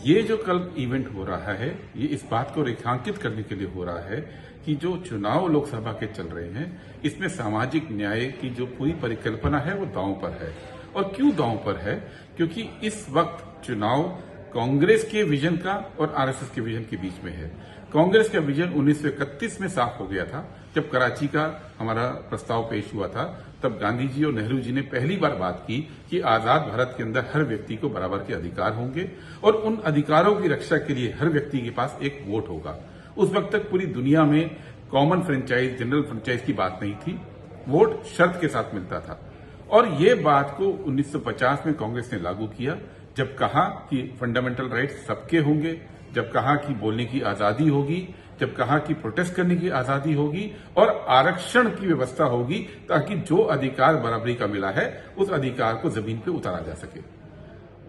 ये जो कल इवेंट हो रहा है, ये इस बात को रेखांकित करने के लिए हो रहा है कि जो चुनाव लोकसभा के चल रहे हैं, इसमें सामाजिक न्याय की जो पूरी परिकल्पना है वो दांव पर है। और क्यों दांव पर है? क्योंकि इस वक्त चुनाव कांग्रेस के विजन का और आरएसएस के विजन के बीच में है। कांग्रेस का विजन 1931 में साफ हो गया था, जब कराची का हमारा प्रस्ताव पेश हुआ था। तब गांधी जी और नेहरू जी ने पहली बार बात की कि आजाद भारत के अंदर हर व्यक्ति को बराबर के अधिकार होंगे और उन अधिकारों की रक्षा के लिए हर व्यक्ति के पास एक वोट होगा। उस वक्त तक पूरी दुनिया में कॉमन फ्रेंचाइज, जनरल फ्रेंचाइज की बात नहीं थी। वोट शर्त के साथ मिलता था। और ये बात को 1950 में कांग्रेस ने लागू किया, जब कहा कि फंडामेंटल राइट्स सबके होंगे, जब कहा कि बोलने की आजादी होगी, जब कहा कि प्रोटेस्ट करने की आजादी होगी और आरक्षण की व्यवस्था होगी, ताकि जो अधिकार बराबरी का मिला है उस अधिकार को जमीन पे उतारा जा सके।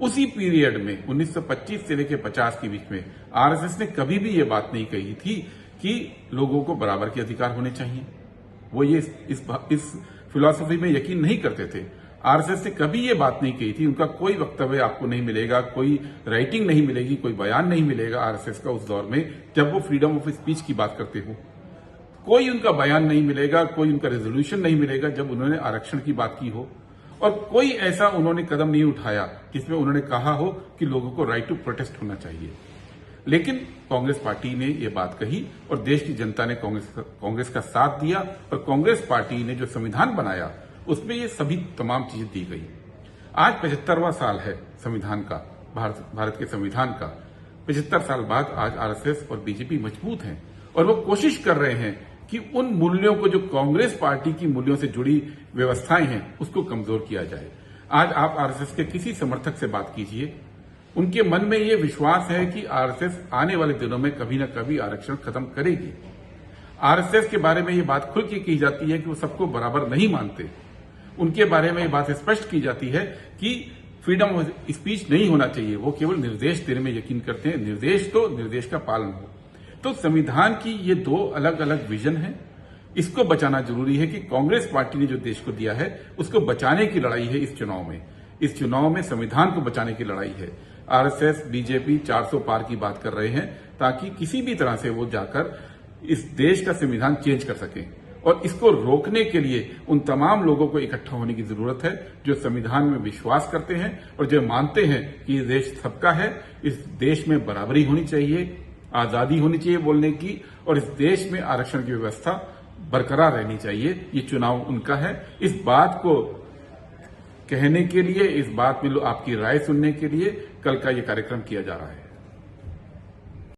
उसी पीरियड में 1925 से लेकर 50 के बीच में आरएसएस ने कभी भी ये बात नहीं कही थी कि लोगों को बराबर के अधिकार होने चाहिए। वो ये इस फिलॉसफी में यकीन नहीं करते थे। आरएसएस ने कभी ये बात नहीं कही थी। उनका कोई वक्तव्य आपको नहीं मिलेगा, कोई राइटिंग नहीं मिलेगी, कोई बयान नहीं मिलेगा आरएसएस का उस दौर में जब वो फ्रीडम ऑफ स्पीच की बात करते हो। कोई उनका बयान नहीं मिलेगा, कोई उनका रेजोल्यूशन नहीं मिलेगा जब उन्होंने आरक्षण की बात की हो। और कोई ऐसा उन्होंने कदम नहीं उठाया जिसमें उन्होंने कहा हो कि लोगों को राइट टू प्रोटेस्ट होना चाहिए। लेकिन कांग्रेस पार्टी ने यह बात कही और देश की जनता ने कांग्रेस का साथ दिया और कांग्रेस पार्टी ने जो संविधान बनाया उसमें ये सभी तमाम चीजें दी गई। आज 75वां साल है संविधान का, भारत के संविधान का। 75 साल बाद आज आरएसएस और बीजेपी मजबूत हैं और वो कोशिश कर रहे हैं कि उन मूल्यों को, जो कांग्रेस पार्टी की मूल्यों से जुड़ी व्यवस्थाएं हैं, उसको कमजोर किया जाए। आज आप आरएसएस के किसी समर्थक से बात कीजिए, उनके मन में ये विश्वास है कि आरएसएस आने वाले दिनों में कभी न कभी आरक्षण खत्म करेगी। आरएसएस के बारे में ये बात खुल के की जाती है कि वो सबको बराबर नहीं मानते। उनके बारे में ये बात स्पष्ट की जाती है कि फ्रीडम ऑफ स्पीच नहीं होना चाहिए, वो केवल निर्देश देने में यकीन करते हैं। निर्देश का पालन हो। तो संविधान की ये दो अलग अलग विजन है। इसको बचाना जरूरी है कि कांग्रेस पार्टी ने जो देश को दिया है उसको बचाने की लड़ाई है। इस चुनाव में संविधान को बचाने की लड़ाई है। आरएसएस, बीजेपी 400 पार की बात कर रहे हैं ताकि किसी भी तरह से वो जाकर इस देश का संविधान चेंज कर सकें। और इसको रोकने के लिए उन तमाम लोगों को इकट्ठा होने की जरूरत है जो संविधान में विश्वास करते हैं और जो मानते हैं कि ये देश सबका है, इस देश में बराबरी होनी चाहिए, आजादी होनी चाहिए बोलने की, और इस देश में आरक्षण की व्यवस्था बरकरार रहनी चाहिए। ये चुनाव उनका है। इस बात को कहने के लिए, इस बात में आपकी राय सुनने के लिए कल का ये कार्यक्रम किया जा रहा है।